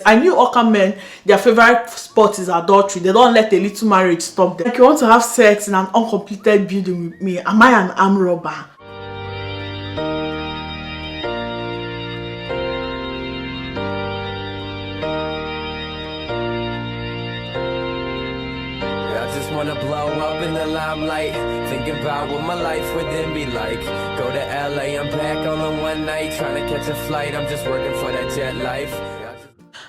I knew Oka men, their favorite sport is adultery. They don't let a little marriage stop them. Like, you want to have sex in an uncompleted building with me? Am I an armed robber? Wanna blow up in the limelight, thinking about what my life would then be like. Go to LA, I'm back on the one night, trying to catch a flight, I'm just working for that jet life.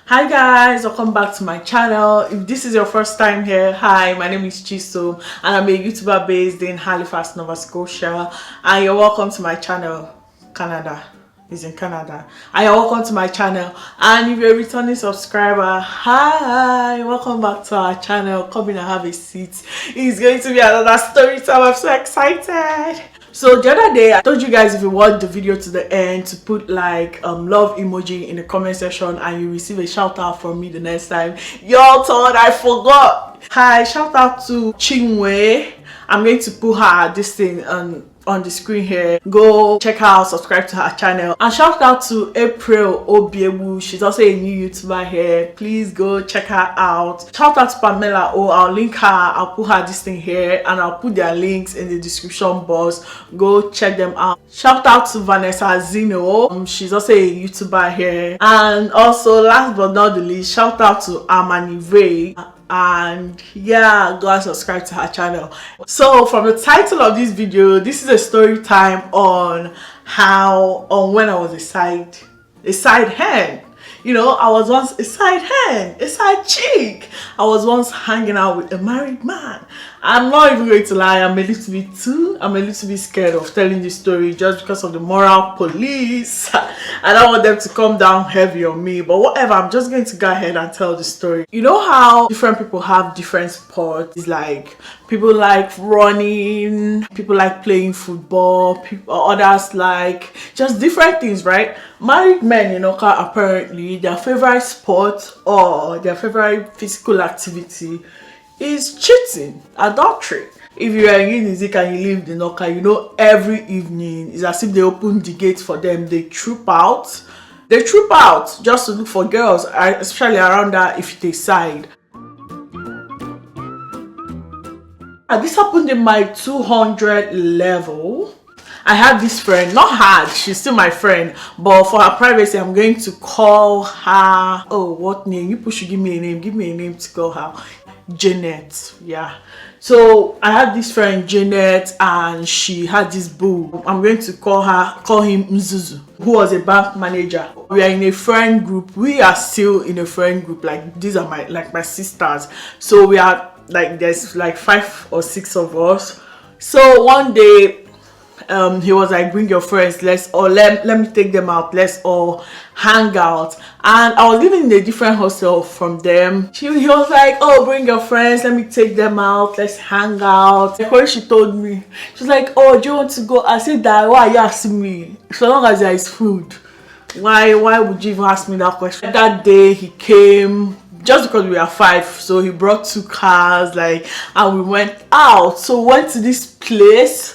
Hi guys, welcome back to my channel. If this is your first time here, hi, my name is Chiso and I'm a YouTuber based in Halifax, Nova Scotia, and you're welcome to my channel. Canada is in Canada, and you're welcome to my channel. And if you're a returning subscriber, hi, welcome back to our channel. Come in and have a seat. It's going to be another story time. I'm so excited. So the other day I told you guys, if you watch the video to the end, to put like love emoji in the comment section and you receive a shout out from me the next time. Y'all thought I forgot. Hi, shout out to Chinwe. I'm going to put her this thing on the screen here. Go check her out, subscribe to her channel. And shout out to April Obiebu. She's also a new YouTuber here. Please go check her out. Shout out to Pamela. I'll link her. I'll put her this thing here and I'll put their links in the description box. Go check them out. Shout out to Vanessa Zino. She's also a YouTuber here. And also, last but not the least, shout out to Amani Ray. And yeah, go and subscribe to her channel. So from the title of this video, this is a story time on when I was a side hen. You know, I was once a side hen, a side chick. I was once hanging out with a married man. I'm not even going to lie, I'm a little bit scared of telling this story just because of the moral police. I don't want them to come down heavy on me, but whatever, I'm just going to go ahead and tell the story. You know how different people have different sports? It's like people like running, people like playing football, others like just different things, right? Married men, you know, apparently their favorite sport or their favorite physical activity is cheating, adultery. If you are in Nizik and you live in Oka, you know, every evening it's as if they open the gate for them. They troop out just to look for girls, especially around that if they side. And this happened in my 200 level. I had this friend, not hard, she's still my friend, but for her privacy, I'm going to call her, oh, what name? You should give me a name to call her. Janet, yeah. So I had this friend Janet and she had this boo. I'm going to call him Mzuzu, who was a bank manager. We are in a friend group. We are still in a friend group. Like, these are my sisters. So we are like, there's like 5 or 6 of us. So one day he was like, bring your friends, let me take them out, let's all hang out. And I was living in a different hostel from them. He was like, oh, bring your friends, let me take them out, let's hang out. Like when she told me, she was like, oh, do you want to go? I said, that why are you asking me? So long as there is food, why would you even ask me that question? That day he came just because we are 5, so he brought 2 cars, like, and we went out. So we went to this place.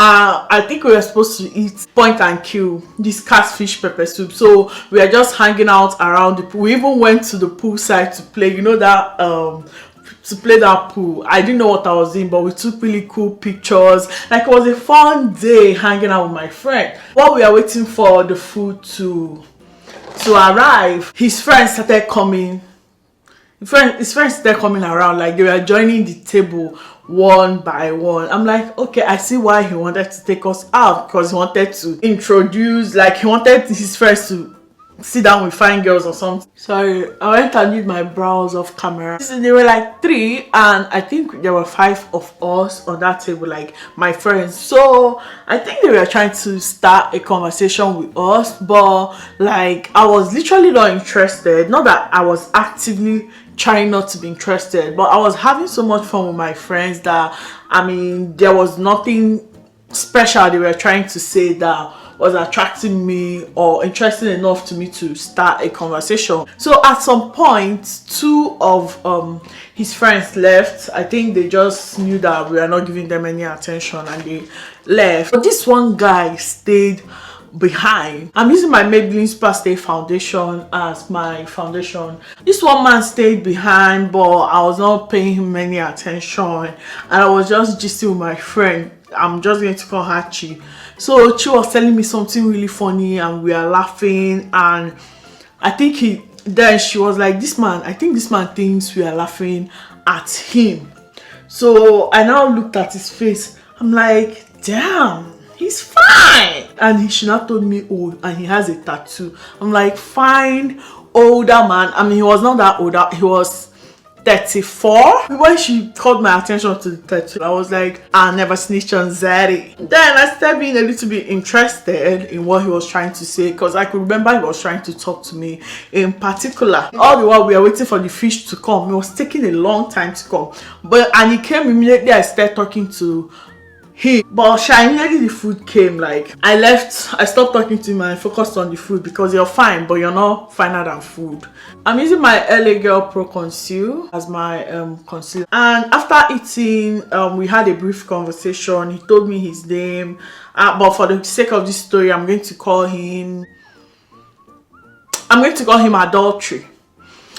I think we were supposed to eat point and kill, this catfish pepper soup. So we were just hanging out around the pool. We even went to the pool side to play, you know, that to play that pool. I didn't know what I was in, but we took really cool pictures. Like, it was a fun day hanging out with my friend. While we are waiting for the food to arrive, his friends started coming. His friends started coming around, like they were joining the table one by one. I'm like, okay, I see why he wanted to take us out, because he wanted to introduce, like he wanted his friends to sit down with fine girls or something. Sorry, I went and did my brows off camera. There were like 3 and I think there were 5 of us on that table, like my friends. So I think they were trying to start a conversation with us, but like I was literally not interested. Not that I was actively trying not to be interested, but I was having so much fun with my friends that, I mean, there was nothing special they were trying to say that was attracting me or interesting enough to me to start a conversation. So at some point, 2 of his friends left. I think they just knew that we were not giving them any attention and they left. But this one guy stayed behind. I'm using my Maybelline Super Stay foundation as my foundation. This one man stayed behind, but I was not paying him any attention, and I was just gisting with my friend. I'm just going to call her Chi. So Chi was telling me something really funny, and we are laughing, and I think then she was like, this man, I think this man thinks we are laughing at him. So I now looked at his face. I'm like, damn, he's fine. And he should not told me, oh, and he has a tattoo. I'm like, fine, older man. I mean, he was not that older. He was 34. When she called my attention to the tattoo, I was like, I never snitched on Zaddy. Then I started being a little bit interested in what he was trying to say, because I could remember he was trying to talk to me in particular. All the while we were waiting for the fish to come. It was taking a long time to come, and he came immediately. I started talking to him, but immediately the food came. Like, I stopped talking to him and I focused on the food, because you're fine, but you're not finer than food. I'm using my LA Girl Pro Conceal as my concealer, and after eating, we had a brief conversation. He told me his name, but for the sake of this story, I'm going to call him Adultery.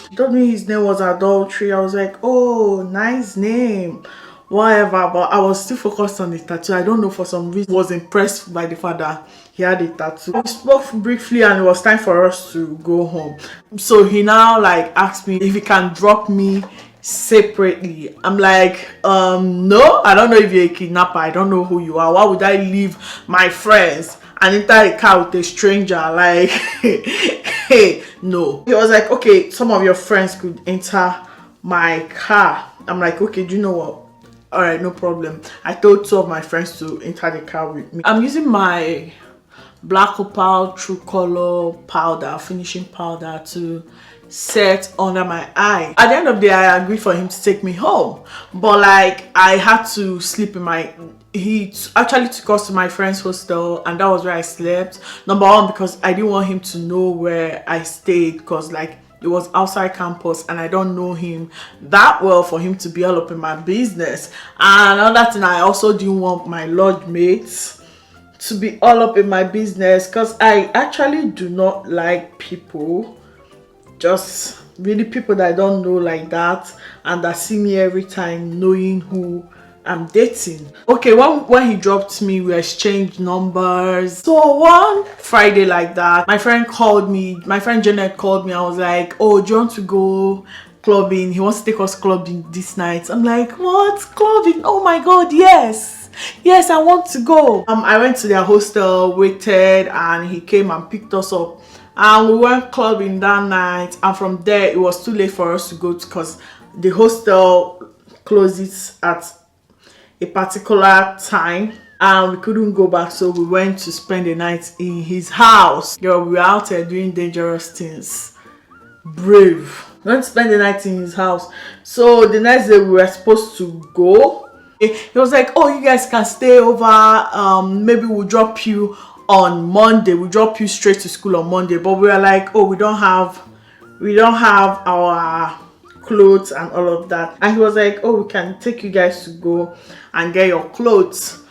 He told me his name was Adultery. I was like, oh, nice name, whatever, but I was still focused on the tattoo. I don't know, for some reason I was impressed by the fact that he had a tattoo. We spoke briefly and it was time for us to go home. So he now like asked me if he can drop me separately. I'm like, no, I don't know if you're a kidnapper. I don't know who you are. Why would I leave my friends and enter a car with a stranger? Like, hey, no. He was like, okay, some of your friends could enter my car. I'm like, okay, do you know what? All right, no problem. I told 2 of my friends to enter the car with me. I'm using my Black Opal True Color powder, finishing powder, to set under my eye. At the end of the day, I agreed for him to take me home, but like, I had to sleep in he actually took us to my friend's hostel, and that was where I slept. Number one, because I didn't want him to know where I stayed, because like, it was outside campus and I don't know him that well for him to be all up in my business. And another thing, I also didn't want my lodge mates to be all up in my business, because I actually do not like people, just really people that I don't know like that, and that see me every time knowing who I'm dating. Okay, when he dropped me, we exchanged numbers. So one Friday like that, my friend Janet called me. I was like, oh, do you want to go clubbing? He wants to take us clubbing this night. I'm like, what? Clubbing? Oh my god, yes, I want to go. I went to their hostel, waited, and he came and picked us up, and we went clubbing that night. And from there, it was too late for us to go, because the hostel closes at a particular time and we couldn't go back, so we went to spend the night in his house. Girl, we were out there doing dangerous things. Brave. We went to spend the night in his house. So the next day we were supposed to go. He was like, oh, you guys can stay over, maybe we'll drop you on Monday. We'll drop you straight to school on Monday. But we were like, oh, we don't have our clothes and all of that. And he was like, oh, we can take you guys to go and get your clothes,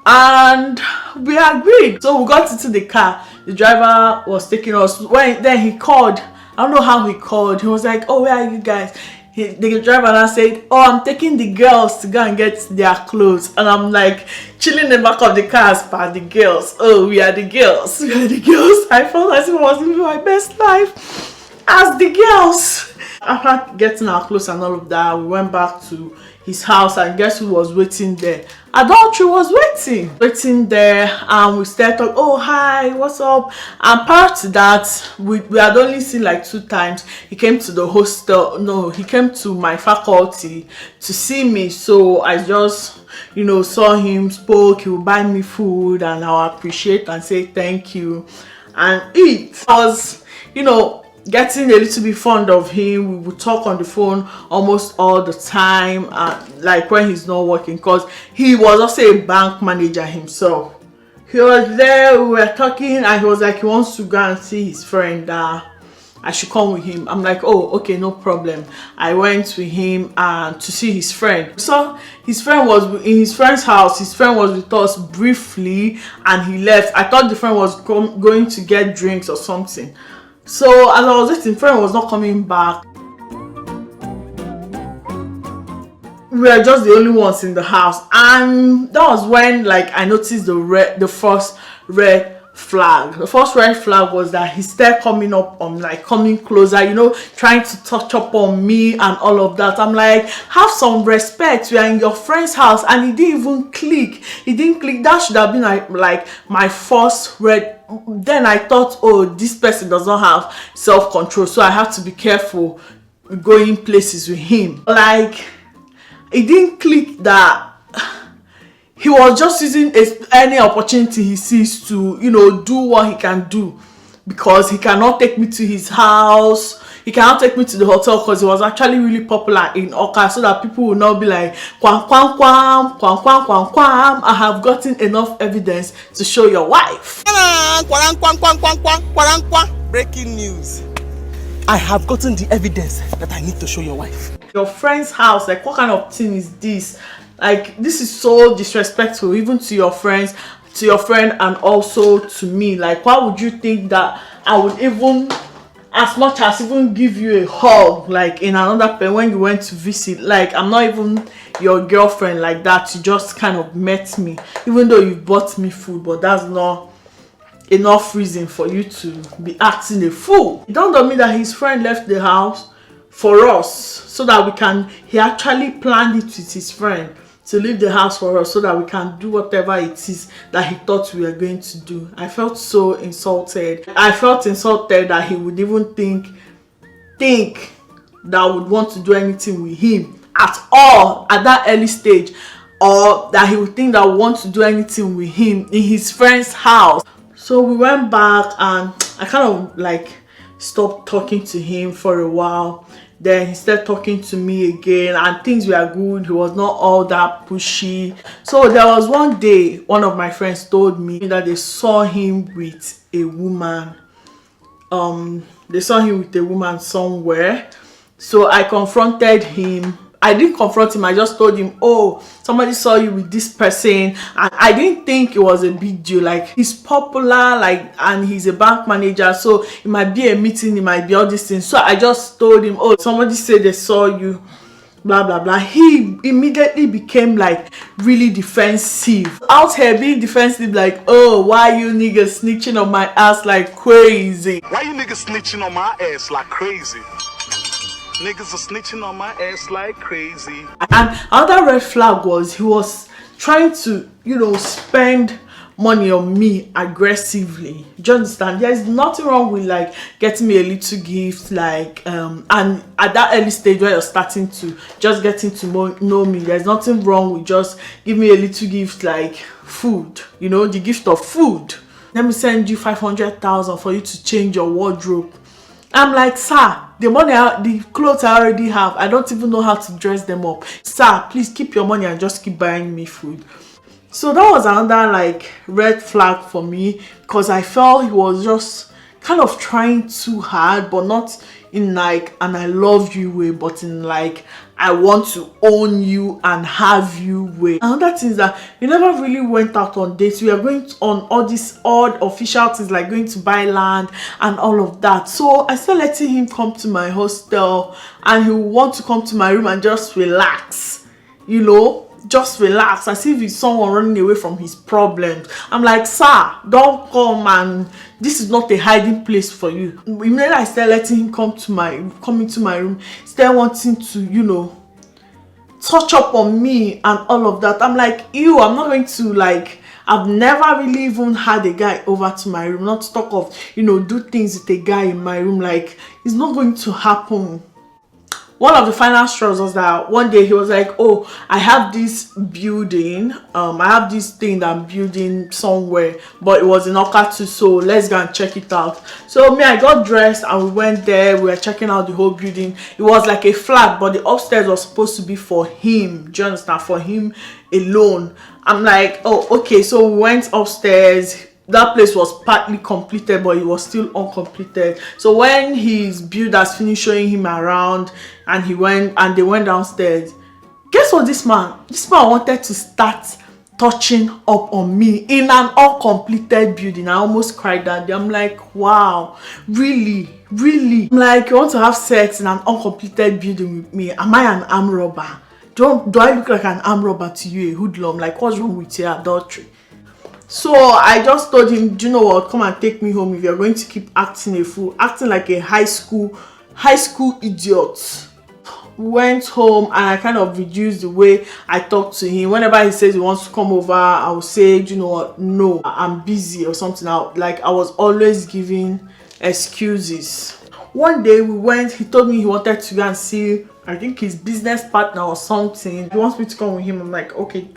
and we agreed. So we got into the car. The driver was taking us. Then he called. I don't know how he called. He was like, oh, where are you guys? The driver now said, oh, I'm taking the girls to go and get their clothes. And I'm like chilling in the back of the car as per the girls. Oh, we are the girls. I felt as if I was living my best life as the girls. After getting our clothes and all of that, we went back to his house, and guess who was waiting there? Adultery was waiting there, and we started talking. Oh, hi, what's up? And prior to that, we had only seen like 2 times. He came to the hostel. No, he came to my faculty to see me. So I just, saw him, spoke. He would buy me food, and I'll appreciate and say thank you and eat. I was, getting a little bit fond of him. We would talk on the phone almost all the time, like when he's not working, because he was also a bank manager himself. He was there, we were talking, and he was like, he wants to go and see his friend. I I should come with him. I'm like, oh, okay, no problem. I went with him and to see his friend. So his friend was in his friend's house. His friend was with us briefly and he left. I thought the friend was going to get drinks or something. So as I was waiting, friend was not coming back. We were just the only ones in the house, and that was when like I noticed the first red flag. The first red flag was that he started coming up on, like, coming closer, you know, trying to touch up on me and all of that. I'm like, have some respect, we are in your friend's house. And he didn't even click. That should have been like my first red. Then I thought, oh, this person does not have self-control, so I have to be careful going places with him. Like, it didn't click that he was just using any opportunity he sees to, you know, do what he can do, because he cannot take me to his house, he cannot take me to the hotel, because he was actually really popular in Oka, so that people will not be like, kwam kwam kwam kwam kwam kwam kwam, I have gotten enough evidence to show your wife. Breaking news. I have gotten the evidence that I need to show your wife. Your friend's house, like, what kind of thing is this? Like, this is so disrespectful, even to your friends, to your friend, and also to me. Like, why would you think that I would even, as much as even give you a hug, like in another pen when you went to visit? Like, I'm not even your girlfriend like that. You just kind of met me, even though you bought me food, but that's not enough reason for you to be acting a fool. It dawned on me that his friend left the house for us so that he actually planned it with his friend to leave the house for us so that we can do whatever it is that he thought we were going to do. I felt so insulted. I felt insulted that he would even think that I would want to do anything with him at all at that early stage, or that he would think that I would want to do anything with him in his friend's house. So we went back and I kind of like stopped talking to him for a while. Then he started talking to me again and things were good. He was not all that pushy. So there was one day one of my friends told me that they saw him with a woman. They saw him with a woman somewhere. So I confronted him. I didn't confront him, I just told him, oh, somebody saw you with this person. And I didn't think it was a big deal. Like, he's popular, like, and he's a bank manager, so it might be a meeting, it might be all these things. So I just told him, oh, somebody said they saw you, blah blah blah. He immediately became like really defensive, out here being defensive, like, oh, why you niggas snitching on my ass like crazy? Why you niggas snitching on my ass like crazy? Niggas are snitching on my ass like crazy. And another red flag was he was trying to, you know, spend money on me aggressively. Do you understand? There's nothing wrong with like getting me a little gift, like and at that early stage where you're starting to just getting to know me, there's nothing wrong with just give me a little gift, like food, you know, the gift of food. Let me send you 500,000 for you to change your wardrobe. I'm like, sir, the clothes I already have, I don't even know how to dress them up. Sir, please keep your money and just keep buying me food. So that was another like red flag for me, because I felt he was just kind of trying too hard, but not in like an I love you way, but in like I want to own you and have you way. Another thing is that we never really went out on dates. We are going on all these odd official things like going to buy land and all of that. So I started letting him come to my hostel and he would want to come to my room and just relax, you know, just relax as if he's someone running away from his problems. I'm like, sir, don't come, and this is not a hiding place for you. Immediately I started letting him come into my room, started wanting to, you know, touch up on me and all of that. I'm like, ew, I'm not going to, like, I've never really even had a guy over to my room, not to talk of, you know, do things with a guy in my room. Like, it's not going to happen. One of the final straws was that one day he was like, oh, I have this building, I have this thing that I'm building somewhere, but it was in Okatu, so let's go and check it out. So me, I got dressed and we went there. We were checking out the whole building. It was like a flat, but the upstairs was supposed to be for him. Do you understand? For him alone. I'm like, oh, okay. So we went upstairs. that place was partly completed, but it was still uncompleted. So when his builders finished showing him around and they went downstairs, guess what? This man wanted to start touching up on me in an uncompleted building. I almost cried that day. I'm like, wow, really? I'm like, you want to have sex in an uncompleted building with me? Am I an armed robber? Do I look like an armed robber to you, a hoodlum? Like, what's wrong with your adultery? So I just told him, do you know what, come and take me home if you're going to keep acting a fool, acting like a high school idiot. We went home and I kind of reduced the way I talk to him. Whenever he says he wants to come over, I will say, do you know what, no, I'm busy or something. I was always giving excuses. One day he told me he wanted to go and see, I think, his business partner or something. He wants me to come with him. I'm like, okay,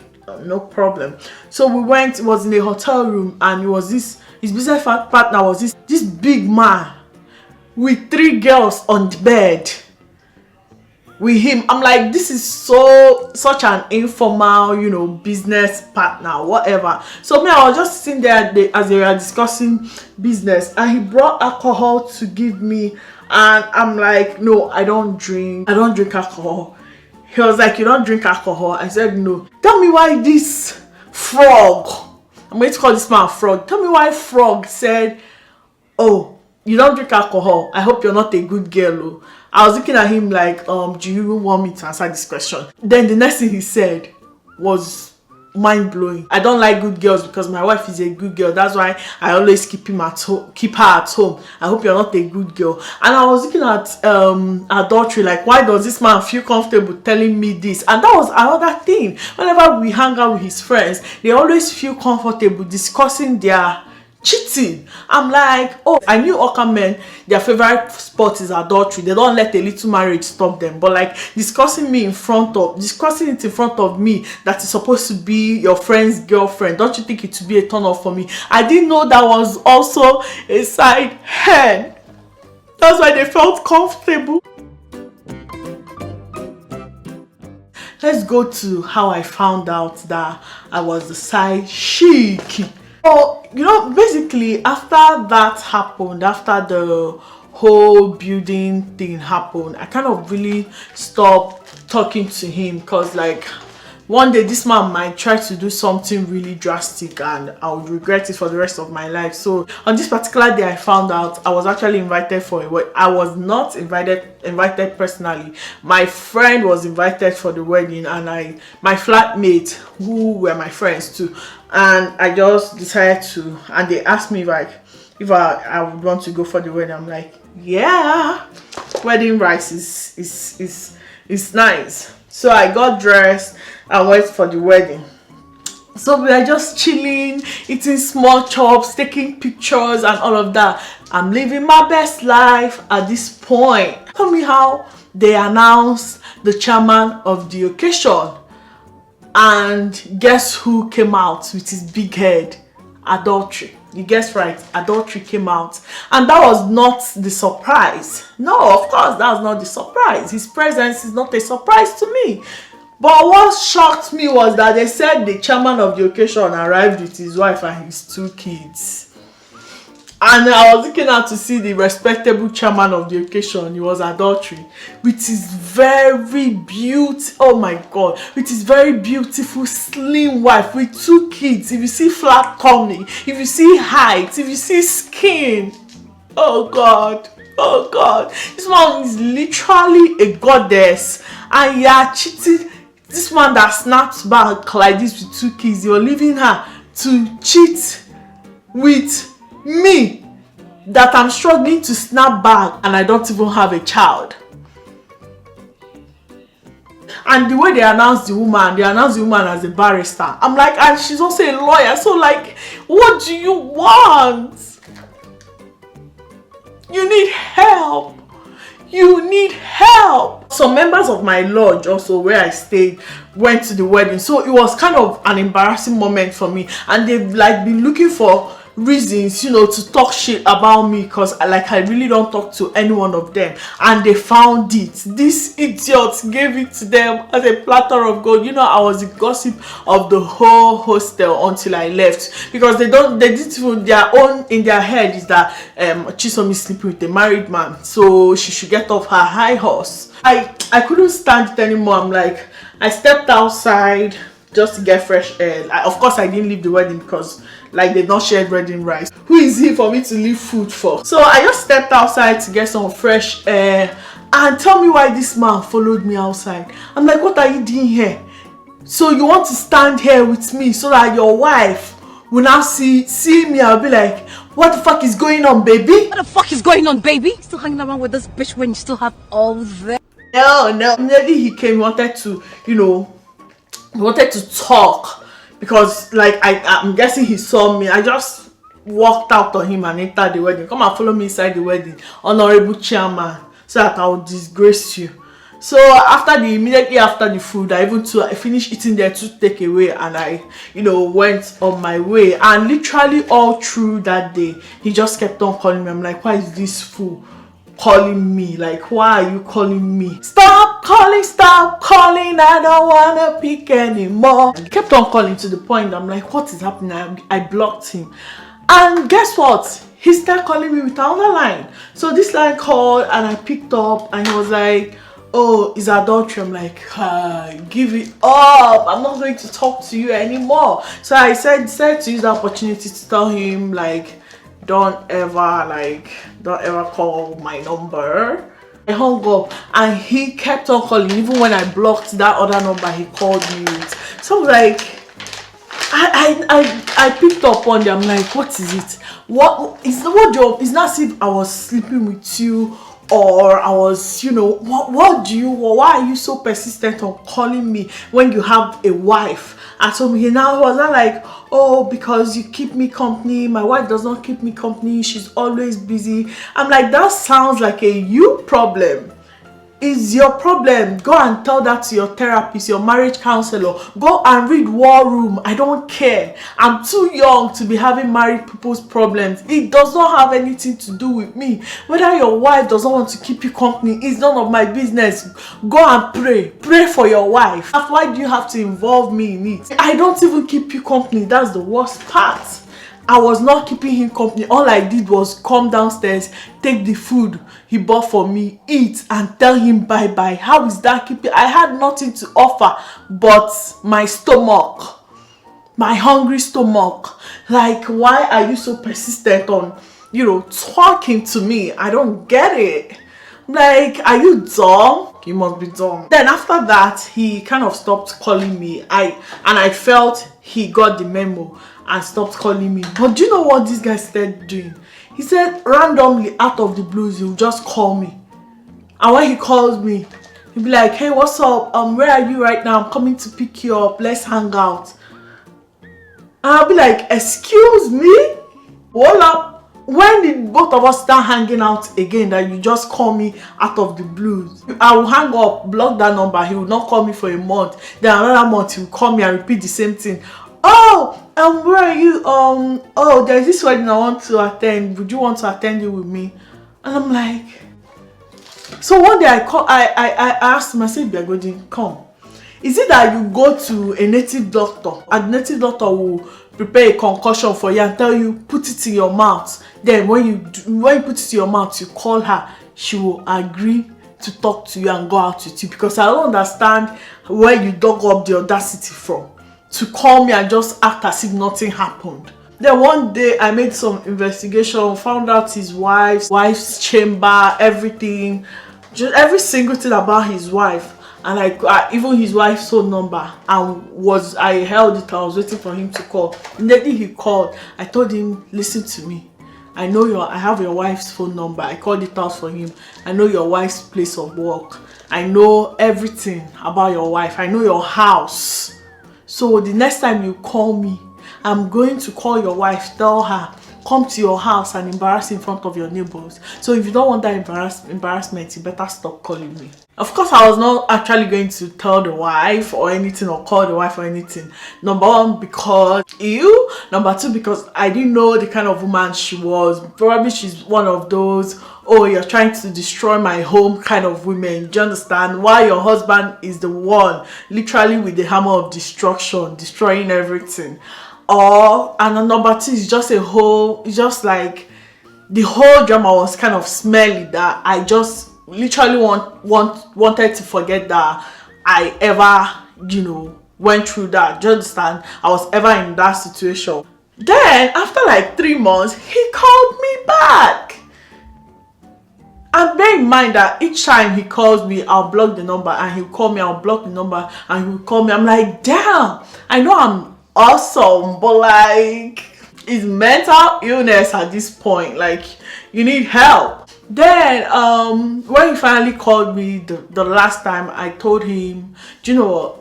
no problem. So we went. It was in a hotel room, and his business partner was this big man with 3 girls on the bed with him. I'm like, this is such an informal, business partner, whatever. So me, I was just sitting there as they were discussing business, and he brought alcohol to give me, and I'm like, no, I don't drink alcohol. He was like, you don't drink alcohol? I said, no. Tell me why this frog, I'm going to call this man frog. Tell me why frog said, oh, you don't drink alcohol. I hope you're not a good girl. Oh. I was looking at him like, do you even want me to answer this question? Then the next thing he said was mind-blowing. I don't like good girls because my wife is a good girl. That's why I always keep her at home. I hope you're not a good girl. And I was looking at adultery, like, why does this man feel comfortable telling me this? And that was another thing. Whenever we hang out with his friends, they always feel comfortable discussing their cheating. I'm like, oh, I knew Oka men, their favorite sport is adultery. They don't let a little marriage stop them. But like discussing it in front of me that is supposed to be your friend's girlfriend, don't you think it would be a turn off for me? I didn't know that was also a side hen. That's why they felt comfortable. Let's go to how I found out that I was the side chick. So, basically after that happened, after the whole building thing happened, I kind of really stopped talking to him, because like one day this man might try to do something really drastic and I would regret it for the rest of my life. So on this particular day I found out I was actually invited for a wedding. I was not invited personally. My friend was invited for the wedding, and my flatmate, who were my friends too, and I just decided to, and they asked me like if I would want to go for the wedding. I'm like, yeah, wedding rice is nice. So I got dressed and went for the wedding. So we are just chilling, eating small chops, taking pictures and all of that. I'm living my best life at this point. Tell me how they announced the chairman of the occasion. And guess who came out with his big head? Adultery. You guessed right, adultery came out. And that was not the surprise. No, of course, that's not the surprise. His presence is not a surprise to me. But what shocked me was that they said the chairman of the occasion arrived with his wife and his 2 kids. And I was looking out to see the respectable chairman of the occasion. It was adultery. With his very beautiful, oh my God, with his very beautiful, slim wife with 2 kids. If you see flat tummy, if you see height, if you see skin, oh God. Oh God, this man is literally a goddess, and you're cheating. This man that snaps back like this with 2 kids, you're leaving her to cheat with me that I'm struggling to snap back and I don't even have a child. And the way they announced the woman as a barrister. I'm like, and she's also a lawyer. So like, what do you want? You need help. You need help. Some members of my lodge also, where I stayed, went to the wedding. So it was kind of an embarrassing moment for me. And they've like been looking for reasons, to talk shit about me, because I really don't talk to any one of them, and they found it. This idiot gave it to them as a platter of gold. I was the gossip of the whole hostel until I left, because they didn't even, their own in their head is that Chisom is sleeping with a married man, so she should get off her high horse. I couldn't stand it anymore. I'm like, I stepped outside just to get fresh air. Of course I didn't leave the wedding, because they not shared wedding rice. Who is he for me to leave food for? So I just stepped outside to get some fresh air, and tell me why this man followed me outside. I'm like, what are you doing here? So you want to stand here with me so that your wife will now see me? I'll be like, what the fuck is going on, baby? What the fuck is going on, baby? Still hanging around with this bitch when you still have all that? No. Maybe he came, wanted to, wanted to talk, because I'm guessing he saw me. I just walked out on him and entered the wedding. Come and follow me inside the wedding, honorable chairman, so that I will disgrace you. So immediately after the food, I finished eating there to take away, and I went on my way. And literally all through that day, he just kept on calling me. I'm like, why is this fool calling me? Why are you calling me? Stop calling, I don't wanna pick anymore. He kept on calling to the point I'm like, what is happening? I blocked him, and guess what, he started calling me with another line. So this line called, and I picked up, and he was like, oh, it's adultery. I'm like, give it up, I'm not going to talk to you anymore. So I decided to use the opportunity to tell him, don't ever call my number. I hung up, and he kept on calling. Even when I blocked that other number he called me with. So I picked up on them. I'm like, what is it? What job? It's not as if I was sleeping with you, or I was, what do you want? Why are you so persistent on calling me when you have a wife? And so he now was not like, oh, because you keep me company. My wife does not keep me company. She's always busy. I'm like, that sounds like a you problem. It's your problem. Go and tell that to your therapist, your marriage counselor. Go and read War Room. I don't care. I'm too young to be having married people's problems. It does not have anything to do with me. Whether your wife doesn't want to keep you company, it's none of my business. Go and pray. Pray for your wife. Why do you have to involve me in it? I don't even keep you company. That's the worst part. I was not keeping him company. All I did was come downstairs, take the food he bought for me, eat, and tell him bye-bye. How is that keeping? I had nothing to offer but my stomach, my hungry stomach. Why are you so persistent on, talking to me? I don't get it. Are you dumb? You must be dumb. Then after that, he kind of stopped calling me. I felt he got the memo and stopped calling me. But do you know what this guy started doing? He said randomly, out of the blues, he'll just call me. And when he calls me, he'll be like, hey, what's up? Where are you right now? I'm coming to pick you up. Let's hang out. And I'll be like, excuse me? Hold up. When did both of us start hanging out again that you just call me out of the blues? I will hang up, block that number. He will not call me for a month. Then another month he will call me and repeat the same thing. Oh, where are you? Oh, there's this wedding I want to attend. Would you want to attend it with me? And I'm like, so one day I asked him, I said, Biagodi, come. Is it that you go to a native doctor and the native doctor will prepare a concoction for you and tell you, put it in your mouth? Then when you put it in your mouth, you call her, she will agree to talk to you and go out with you? Because I don't understand where you dug up the audacity from to call me and just act as if nothing happened. Then one day I made some investigation, found out his wife's chamber, everything, just every single thing about his wife, and even his wife's phone number, and I held it. I was waiting for him to call. Immediately he called. I told him, listen to me, I have your wife's phone number. I called it out for him. I know your wife's place of work. I know everything about your wife. I know your house. So the next time you call me, I'm going to call your wife, tell her come to your house and embarrass in front of your neighbors. So if you don't want that embarrassment, you better stop calling me. Of course, I was not actually going to tell the wife or anything, or call the wife or anything. Number one, because ew. Number two, because I didn't know the kind of woman she was. Probably she's one of those, oh, you're trying to destroy my home kind of women. Do you understand? Why your husband is the one literally with the hammer of destruction, destroying everything. And number two is just it's just like the whole drama was kind of smelly, that I just literally wanted to forget that I ever, went through that. Do you understand? I was ever in that situation. Then after like 3 months, he called me back. And bear in mind that each time he calls me, I'll block the number, and he'll call me, I'll block the number, and he'll call me. I'm like, damn, I know I'm awesome, but like, it's mental illness at this point. Like, you need help. Then when he finally called me the last time, I told him, do you know what,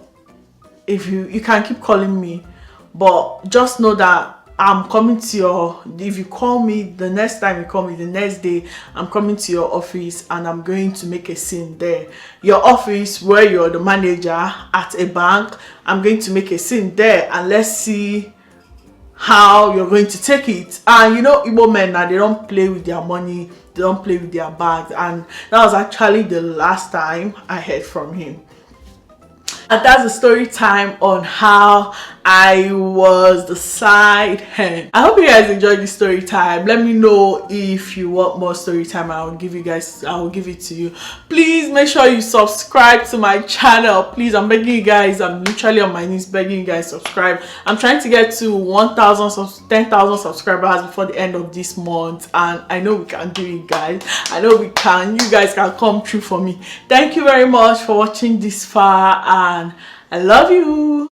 if you can keep calling me, but just know that I'm coming to if you call me the next time, you call me the next day, I'm coming to your office and I'm going to make a scene there. Your office where you're the manager at a bank, I'm going to make a scene there, and let's see how you're going to take it. And Igbo men now, they don't play with their money, they don't play with their bags. And that was actually the last time I heard from him. And that's the story time on how I was the side hen. I hope you guys enjoyed this story time. Let me know if you want more story time. I will give it to you. Please make sure you subscribe to my channel. Please, I'm begging you guys. I'm literally on my knees begging you guys subscribe. I'm trying to get to 10,000 subscribers before the end of this month, and I know we can do it, guys. I know we can. You guys can come true for me. Thank you very much for watching this far, and I love you.